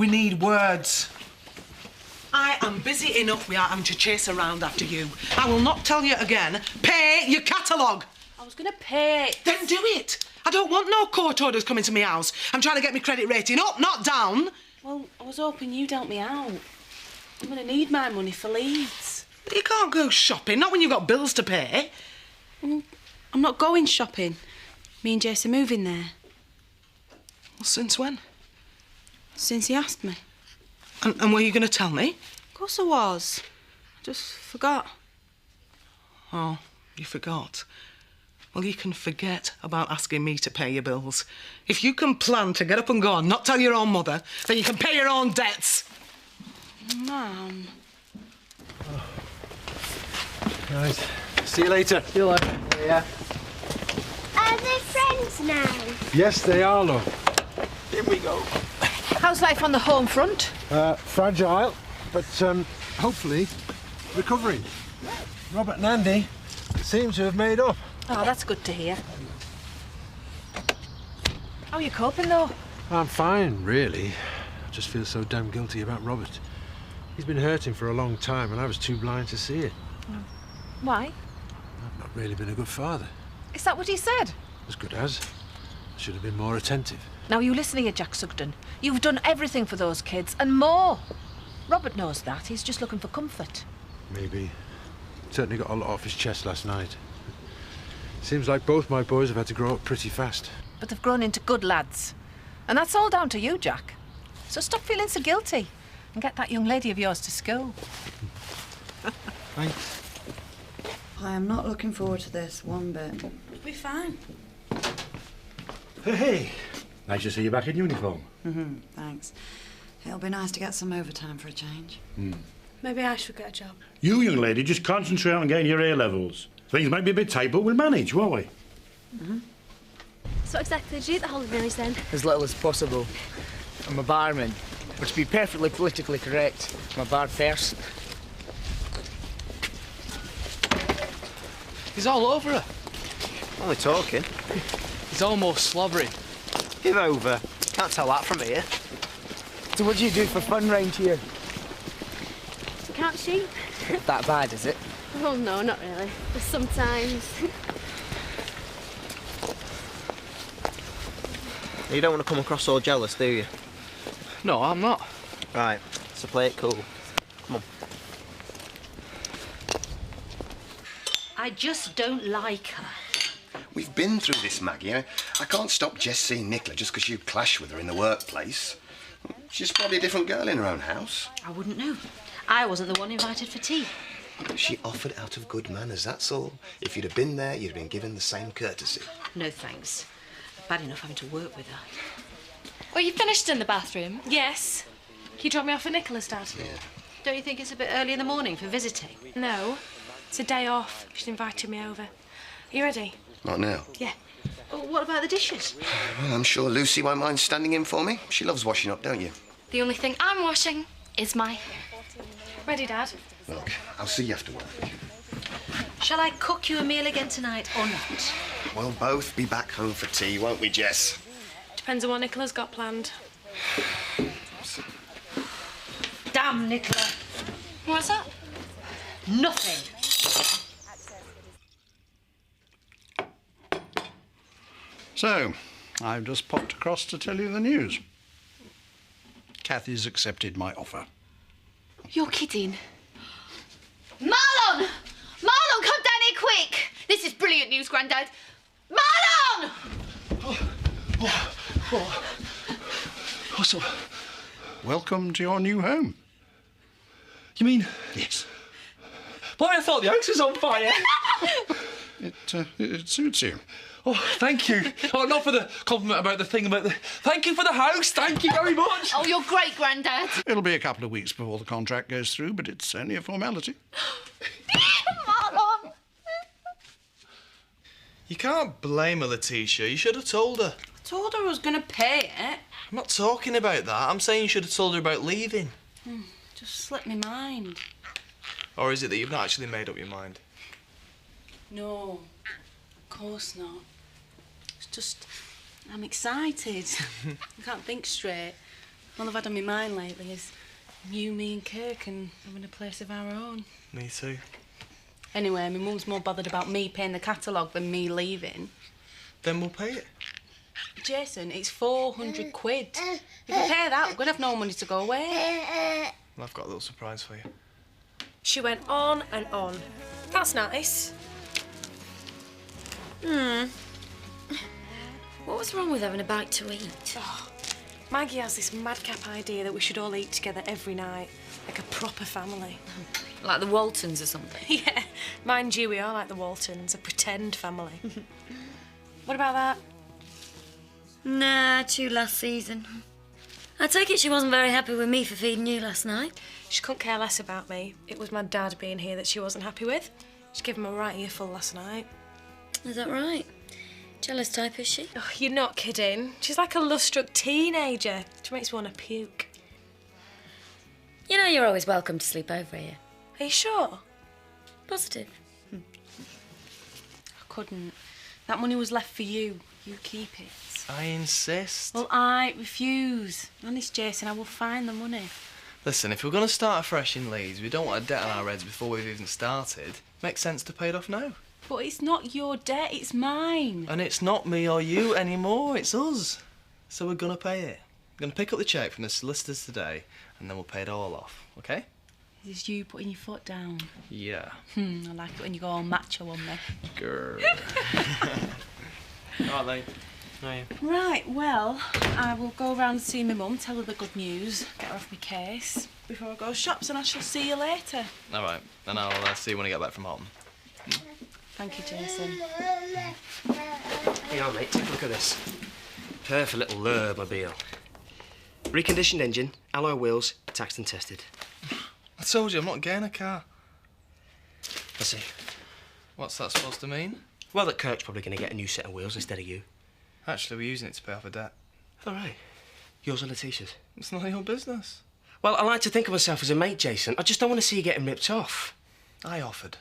we need words. I am busy enough without having to chase around after you. I will not tell you again. Pay your catalogue. I was going to pay it. Then do it. I don't want no court orders coming to my house. I'm trying to get my credit rating up, not down. Well, I was hoping you'd help me out. I'm going to need my money for Leeds. But you can't go shopping, not when you've got bills to pay. Well, I'm not going shopping. Me and Jace are moving there. Well, since when? Since he asked me. And were you going to tell me? Of course I was. I just forgot. Oh, you forgot. Well, you can forget about asking me to pay your bills. If you can plan to get up and go and not tell your own mother, then you can pay your own debts. Mum. Oh. Right. See you later. See you later. Yeah. Are they friends now? Yes, they are, love. Here we go. How's life on the home front? Fragile, but hopefully recovering. Robert and Andy seem to have made up. Oh, that's good to hear. How are you coping, though? I'm fine, really. I just feel so damn guilty about Robert. He's been hurting for a long time, and I was too blind to see it. Why? I've not really been a good father. Is that what he said? As good as. I should have been more attentive. Now, you listen here, Jack Sugden. You've done everything for those kids, and more. Robert knows that. He's just looking for comfort. Maybe. Certainly got a lot off his chest last night. Seems like both my boys have had to grow up pretty fast. But they've grown into good lads. And that's all down to you, Jack. So stop feeling so guilty and get that young lady of yours to school. Thanks. I am not looking forward to this one bit. We'll be fine. Hey, nice to see you back in uniform. Thanks. It'll be nice to get some overtime for a change. Maybe I should get a job. You, young lady, just concentrate on getting your A levels. Things might be a bit tight, but we'll manage, won't we? So what exactly did you do at the holidays then? As little as possible. I'm a barman, but to be perfectly politically correct, I'm a bar person. He's all over her. Only talking. He's almost slobbering. Give over. Can't tell that from here. So what do you do for fun round here? Count sheep? That bad, is it? Oh no, not really. But sometimes. You don't want to come across all jealous, do you? No, I'm not. Right, so play it cool. Come on. I just don't like her. We've been through this, Maggie. I can't stop Jess seeing Nicola just because you clash with her in the workplace. She's probably a different girl in her own house. I wouldn't know. I wasn't the one invited for tea. She offered out of good manners, that's all. If you'd have been there, you'd have been given the same courtesy. No thanks. Bad enough having to work with her. Well, you finished in the bathroom? Yes. Can you drop me off at Nicola's, Dad? Yeah. Don't you think it's a bit early in the morning for visiting? No. It's a day off. She's invited me over. Are you ready? Not now. Yeah. Well, what about the dishes? Well, I'm sure Lucy won't mind standing in for me. She loves washing up, don't you? The only thing I'm washing is my hair. Ready, Dad? Look, I'll see you after work. Shall I cook you a meal again tonight or not? We'll both be back home for tea, won't we, Jess? Depends on what Nicola's got planned. Damn, Nicola. What's that? Nothing. So, I've just popped across to tell you the news. Kathy's accepted my offer. You're kidding. Marlon! Marlon, come down here quick! This is brilliant news, Grandad. Marlon! So, welcome to your new home. You mean? Yes. Boy, I thought the house was on fire. It suits you. Oh, thank you. Oh, not for the compliment about the thing about the... Thank you for the house. Thank you very much. Oh, you're great, Grandad. It'll be a couple of weeks before the contract goes through, but it's only a formality. Marlon! You can't blame her, Letitia. You should have told her. I told her I was going to pay it. I'm not talking about that. I'm saying you should have told her about leaving. Just slipped my mind. Or is it that you've not actually made up your mind? No, of course not. It's just, I'm excited. I can't think straight. All I've had on my mind lately is you, me and Kirk and having a place of our own. Me too. Anyway, my mum's more bothered about me paying the catalogue than me leaving. Then we'll pay it. Jason, it's 400 quid. If we pay that, we're going to have no money to go away. Well, I've got a little surprise for you. She went on and on. That's nice. What was wrong with having a bite to eat? Oh, Maggie has this madcap idea that we should all eat together every night, like a proper family. Like the Waltons or something? Yeah, mind you, we are like the Waltons, a pretend family. What about that? Nah, too last season. I take it she wasn't very happy with me for feeding you last night. She couldn't care less about me. It was my dad being here that she wasn't happy with. She gave him a right earful last night. Is that right? Jealous type, is she? Oh, you're not kidding. She's like a love-struck teenager. She makes me want to puke. You know you're always welcome to sleep over here. Are you sure? Positive. I couldn't. That money was left for you. You keep it. I insist. Well, I refuse. Honest, Jason, I will find the money. Listen, if we're going to start afresh in Leeds, we don't want a debt on our heads before we've even started. Makes sense to pay it off now. But it's not your debt, it's mine. And it's not me or you anymore, it's us. So we're going to pay it. We're going to pick up the cheque from the solicitors today, and then we'll pay it all off, OK? Is this you putting your foot down? Yeah. I like it when you go all macho on me. Girl. All right, then. Right, well, I will go round and see my mum, tell her the good news, get her off my case before I go shops, and I shall see you later. All right, and I'll see you when I get back from Holton. Thank you, Jason. Hang on, mate, take a look at this. Perfect little mobile. Reconditioned engine, alloy wheels, taxed and tested. I told you, I'm not getting a car. I see. What's that supposed to mean? Well, that Kirk's probably going to get a new set of wheels instead of you. Actually, we're using it to pay off a debt. All right. Yours or Letitia's? It's none of your business. Well, I like to think of myself as a mate, Jason. I just don't want to see you getting ripped off. I offered.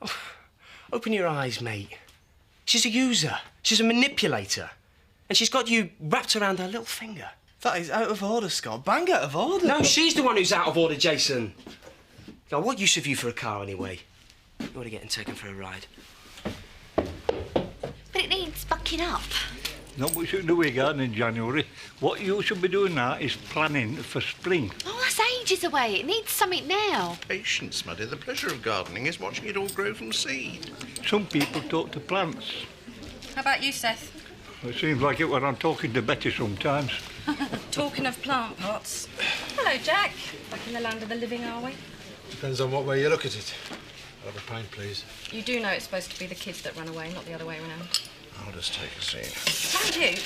Oh, open your eyes, mate. She's a user. She's a manipulator. And she's got you wrapped around her little finger. That is out of order, Scott. Bang out of order. No, she's the one who's out of order, Jason. Now, what use have you for a car, anyway? You ought to get taken for a ride. But it needs bucking up. Not much in the way garden in January. What you should be doing now is planning for spring. Oh, that's ages away. It needs something now. Patience, Muddy. The pleasure of gardening is watching it all grow from seed. Some people talk to plants. How about you, Seth? It seems like it when I'm talking to Betty sometimes. Talking of plant pots. Hello, Jack. Back in the land of the living, are we? Depends on what way you look at it. I'll have a pint, please. You do know it's supposed to be the kids that run away, not the other way around. I'll just take a seat. Mind you,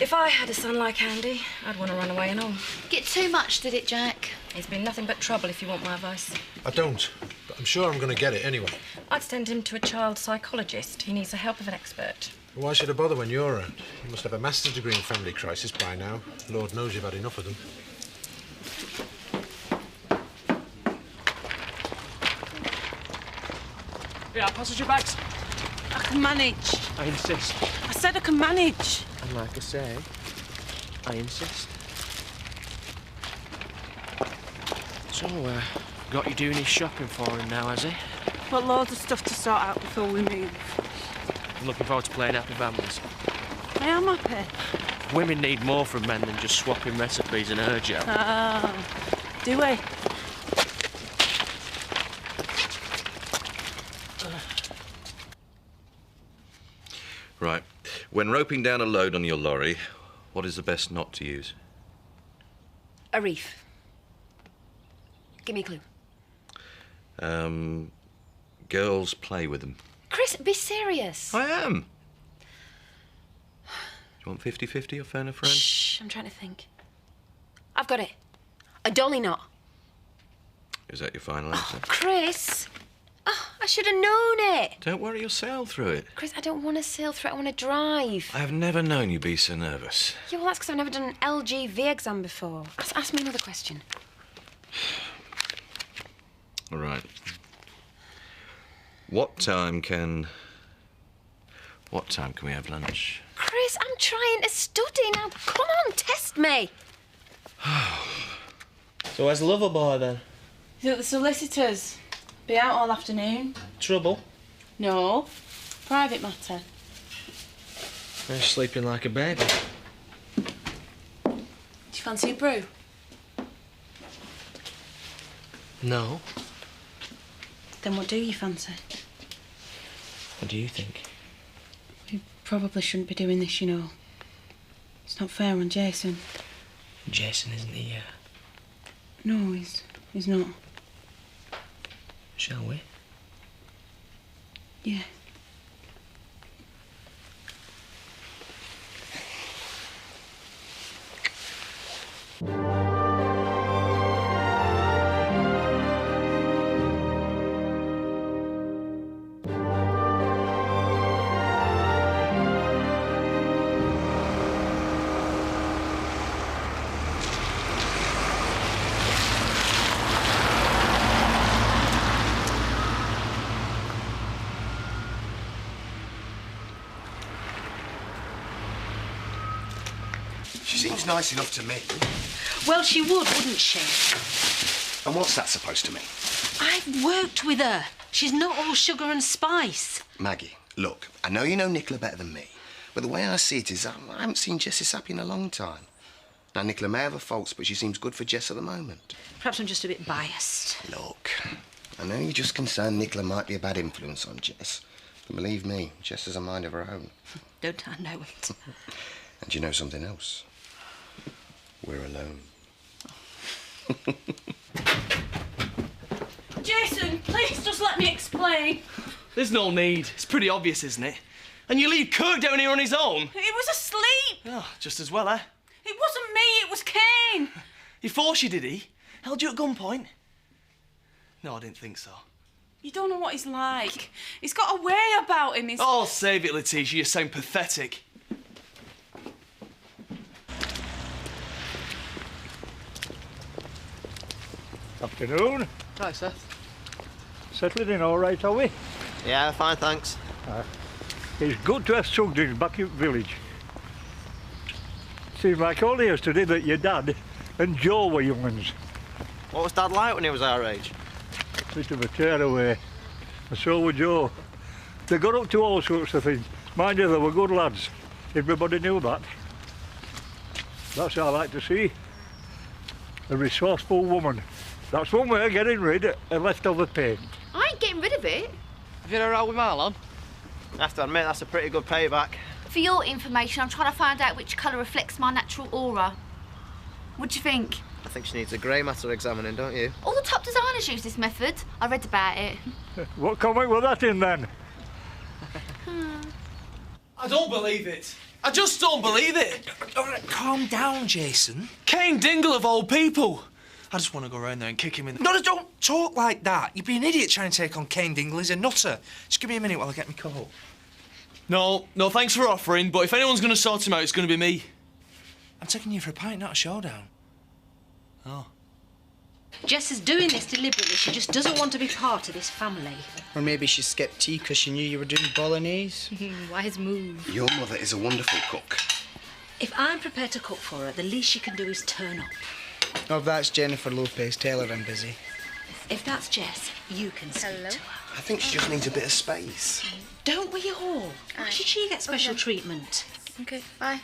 if I had a son like Andy, I'd want to run away and all. Get too much, did it, Jack? He's been nothing but trouble, if you want my advice. I don't, but I'm sure I'm going to get it anyway. I'd send him to a child psychologist. He needs the help of an expert. Why should I bother when you're around? You must have a master's degree in family crisis by now. Lord knows you've had enough of them. Yeah, passenger bags. I can manage. I insist. I said I can manage. And like I say, I insist. So, got you doing his shopping for him now, has he? Got loads of stuff to sort out before we move. I'm looking forward to playing happy families. I am happy. Women need more from men than just swapping recipes and urge out. Ah, do we? Right. When roping down a load on your lorry, what is the best knot to use? A reef. Give me a clue. Girls play with them. Chris, be serious. I am. Do you want 50-50 or phone a friend? Shh, I'm trying to think. I've got it. A dolly knot. Is that your final answer? Chris! Oh, I should have known it. Don't worry, you'll sail through it. Chris, I don't want to sail through it. I want to drive. I have never known you be so nervous. Yeah, well, that's because I've never done an LGV exam before. Ask me another question. All right. What time can we have lunch? Chris, I'm trying to study now. Come on, test me. So where's the lover boy then? He's at the solicitors. Be out all afternoon. Trouble? No. Private matter. He's sleeping like a baby. Do you fancy a brew? No. Then what do you fancy? What do you think? We probably shouldn't be doing this, you know. It's not fair on Jason. Jason isn't here. No, he's not. Shall we? Yeah. She seems nice enough to me. Well, she would, wouldn't she? And what's that supposed to mean? I've worked with her. She's not all sugar and spice. Maggie, look, I know you know Nicola better than me, but the way I see it is I haven't seen Jess as happy in a long time. Now, Nicola may have her faults, but she seems good for Jess at the moment. Perhaps I'm just a bit biased. Look, I know you're just concerned Nicola might be a bad influence on Jess, but believe me, Jess has a mind of her own. Don't I know it? And you know something else? We're alone. Jason, please just let me explain. There's no need. It's pretty obvious, isn't it? And you leave Kirk down here on his own? He was asleep. Oh, just as well, eh? It wasn't me, it was Kane. He forced you, did he? Held you at gunpoint? No, I didn't think so. You don't know what he's like. He's got a way about him. Oh, save it, Letitia. You sound pathetic. Afternoon. Hi, Seth. Settling in all right, are we? Yeah, fine, thanks. It's good to have something back in the village. Seems like only yesterday that your dad and Joe were young uns. What was Dad like when he was our age? Bit of a tearaway. And so were Joe. They got up to all sorts of things. Mind you, they were good lads. Everybody knew that. That's what I like to see. A resourceful woman. That's one way of getting rid of leftover pain. I ain't getting rid of it. Have you had a row with Marlon? I have to admit, that's a pretty good payback. For your information, I'm trying to find out which colour reflects my natural aura. What do you think? I think she needs a grey matter examining, don't you? All the top designers use this method. I read about it. What comic was that in then? I don't believe it. I just don't believe it. All right, calm down, Jason. Kane Dingle of all people. I just want to go around there and kick him in the... No, don't talk like that. You'd be an idiot trying to take on Kane Dingle. He's a nutter. Just give me a minute while I get my coat. No, thanks for offering, but if anyone's going to sort him out, it's going to be me. I'm taking you for a pint, not a showdown. Oh. Jess is doing this deliberately. She just doesn't want to be part of this family. Or maybe she skipped tea because she knew you were doing bolognese. Wise move. Your mother is a wonderful cook. If I'm prepared to cook for her, the least she can do is turn up. Oh, if that's Jennifer Lopez, tell her I'm busy. If that's Jess, you can speak to her. I think she just needs a bit of space. Don't we all? Why should she get special treatment? Okay, bye.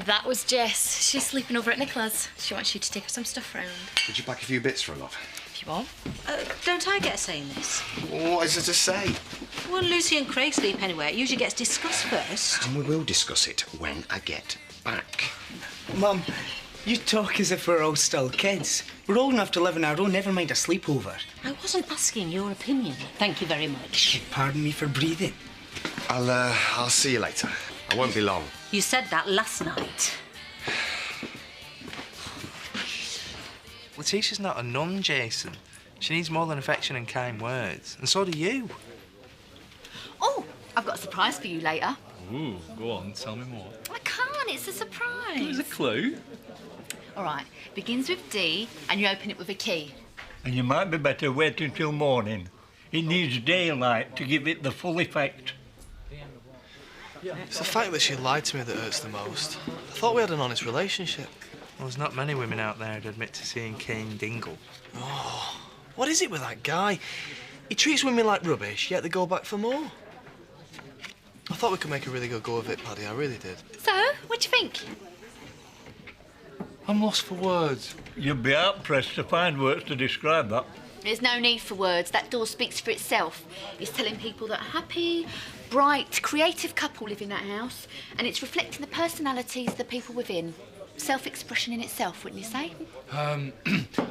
That was Jess. She's sleeping over at Nicola's. She wants you to take her some stuff round. Would you pack a few bits for her, love? If you want. Don't I get a say in this? What is there to say? Well, Lucy and Craig sleep anywhere. It usually gets discussed first. And we will discuss it when I get back. Mum, you talk as if we're all still kids. We're old enough to live on our own, never mind a sleepover. I wasn't asking your opinion. Thank you very much. Pardon me for breathing. I'll see you later. I won't be long. You said that last night. Letitia's not a nun, Jason. She needs more than affection and kind words. And so do you. Oh, I've got a surprise for you later. Ooh, go on, tell me more. I can't, it's a surprise. There's a clue. All right, begins with D and you open it with a key. And you might be better waiting till morning. It needs daylight to give it the full effect. It's the fact that she lied to me that hurts the most. I thought we had an honest relationship. Well, there's not many women out there who'd admit to seeing Kane Dingle. Oh, what is it with that guy? He treats women like rubbish, yet they go back for more. I thought we could make a really good go of it, Paddy. I really did. So, what do you think? I'm lost for words. You'd be hard-pressed to find words to describe that. There's no need for words. That door speaks for itself. It's telling people that a happy, bright, creative couple live in that house, and it's reflecting the personalities of the people within. Self-expression in itself, wouldn't you say?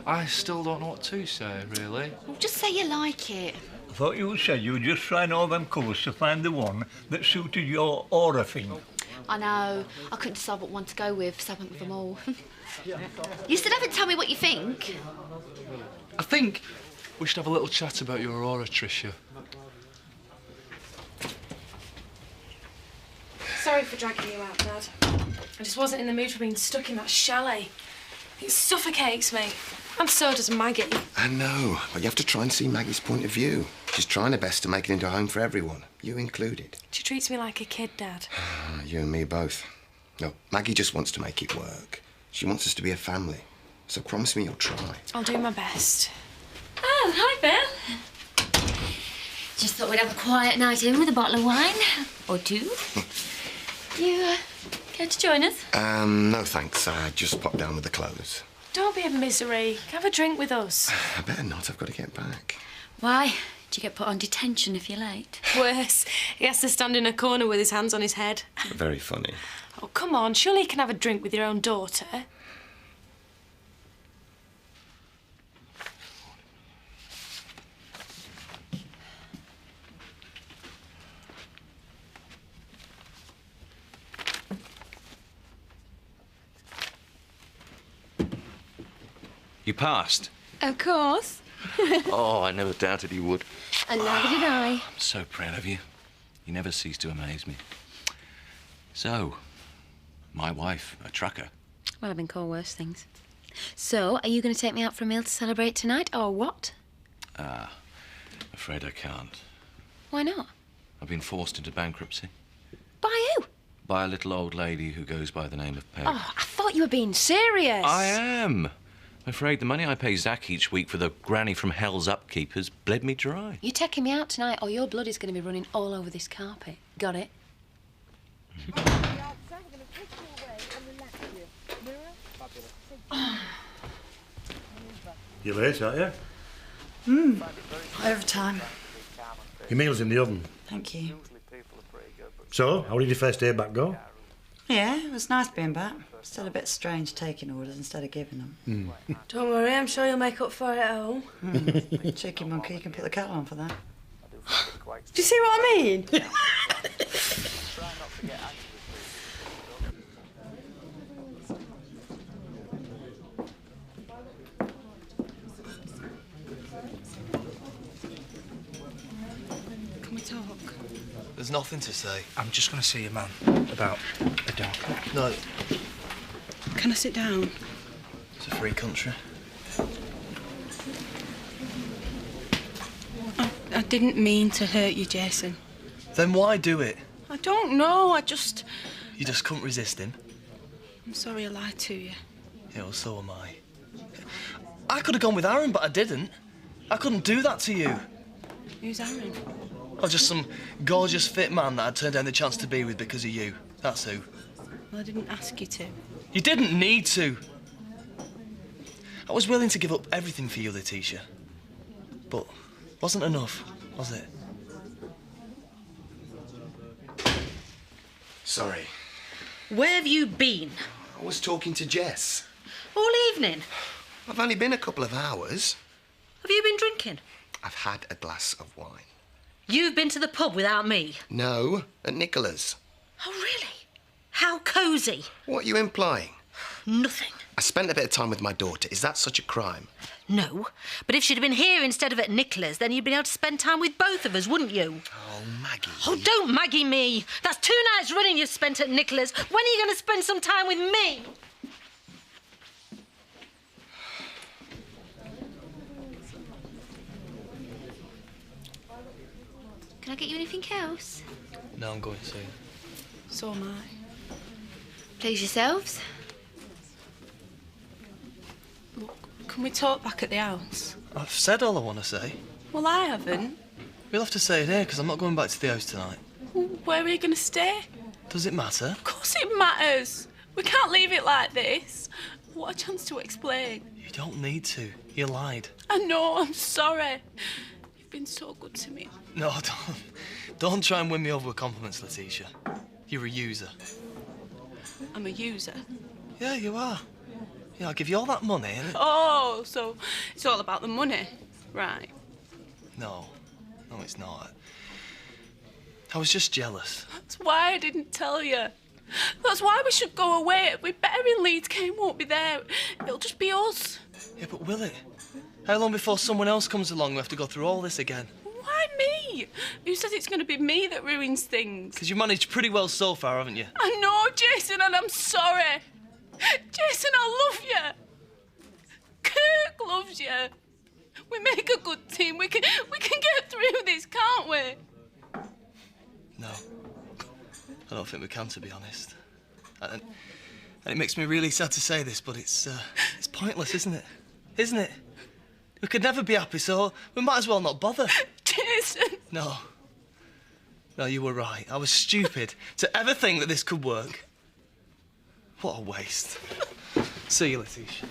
I still don't know what to say, really. Well, just say you like it. I thought you said you were just trying all them colours to find the one that suited your aura thing. I know. I couldn't decide what one to go with, so I went with them all. You still haven't told me what you think. I think we should have a little chat about your aura, Tricia. Sorry for dragging you out, Dad. I just wasn't in the mood for being stuck in that chalet. It suffocates me. And so does Maggie. I know, but you have to try and see Maggie's point of view. She's trying her best to make it into a home for everyone, you included. She treats me like a kid, Dad. You and me both. No, Maggie just wants to make it work. She wants us to be a family. So promise me you'll try. I'll do my best. Oh, hi, Bill. Just thought we'd have a quiet night in with a bottle of wine. Or two. You, care to join us? No thanks. I just popped down with the clothes. Don't be a misery. Have a drink with us. I better not. I've got to get back. Why? Do you get put on detention if you're late? Worse. He has to stand in a corner with his hands on his head. Very funny. Oh, come on. Surely you can have a drink with your own daughter. You passed. Of course. Oh, I never doubted you would. And neither did I. I'm so proud of you. You never cease to amaze me. So, my wife, a trucker. Well, I've been called worse things. So, are you going to take me out for a meal to celebrate tonight, or what? Afraid I can't. Why not? I've been forced into bankruptcy By who? by a little old lady who goes by the name of Peg. Oh, I thought you were being serious. I am. I'm afraid the money I pay Zach each week for the granny from hell's upkeep has bled me dry. You're taking me out tonight, or your blood is going to be running all over this carpet. Got it? You're late, aren't you? Overtime. Your meal's in the oven. Thank you. So, how did your first day back go? Yeah, it was nice being back. Still a bit strange taking orders instead of giving them. Don't worry, I'm sure you'll make up for it at home. Cheeky monkey, you can pick the kettle on for that. Do you see what I mean? Can we talk? There's nothing to say. I'm just going to see your man about a dog. No, Can I sit down? it's a free country. I didn't mean to hurt you, Jason. Then why do it? I don't know. You just couldn't resist him. I'm sorry I lied to you. Yeah, well, so am I. I could have gone with Aaron, but I didn't. I couldn't do that to you. Who's Aaron? I was just some gorgeous, fit man that I'd turned down the chance to be with because of you. That's who. Well, I didn't ask you to. You didn't need to. I was willing to give up everything for you, Letitia. But wasn't enough, was it? Sorry. Where have you been? I was talking to Jess. All evening? I've only been a couple of hours. Have you been drinking? I've had a glass of wine. You've been to the pub without me? No, at Nicola's. Oh, really? How cosy. What are you implying? Nothing. I spent a bit of time with my daughter. Is that such a crime? No, but if she'd have been here instead of at Nicola's, then you'd been able to spend time with both of us, wouldn't you? Oh, Maggie. Oh, don't Maggie me. That's 2 nights running you've spent at Nicola's. When are you going to spend some time with me? Can I get you anything else? No, I'm going soon. So am I. Please yourselves. Can we talk back at the house? I've said all I want to say. Well, I haven't. We'll have to say it here, because I'm not going back to the house tonight. Where are you going to stay? Does it matter? Of course it matters. We can't leave it like this. What a chance to explain. You don't need to. You lied. I know, I'm sorry. You've been so good to me. No, don't try and win me over with compliments, Letitia. You're a user. I'm a user? Yeah, you are. Yeah, I'll give you all that money and... Oh, so it's all about the money. Right. No, it's not. I was just jealous. That's why I didn't tell you. That's why we should go away. We're better in Leeds. Kane won't be there. It'll just be us. Yeah, but will it? How long before someone else comes along we have to go through all this again? Why me? Who says it's going to be me that ruins things? Because you've managed pretty well so far, haven't you? I know, Jason, and I'm sorry. Jason, I love you. Kirk loves you. We make a good team. We can get through this, can't we? No. I don't think we can, to be honest. And it makes me really sad to say this, but it's pointless, isn't it? Isn't it? We could never be happy, so we might as well not bother. Jason! No, you were right. I was stupid to ever think that this could work. What a waste. See you, Letitia.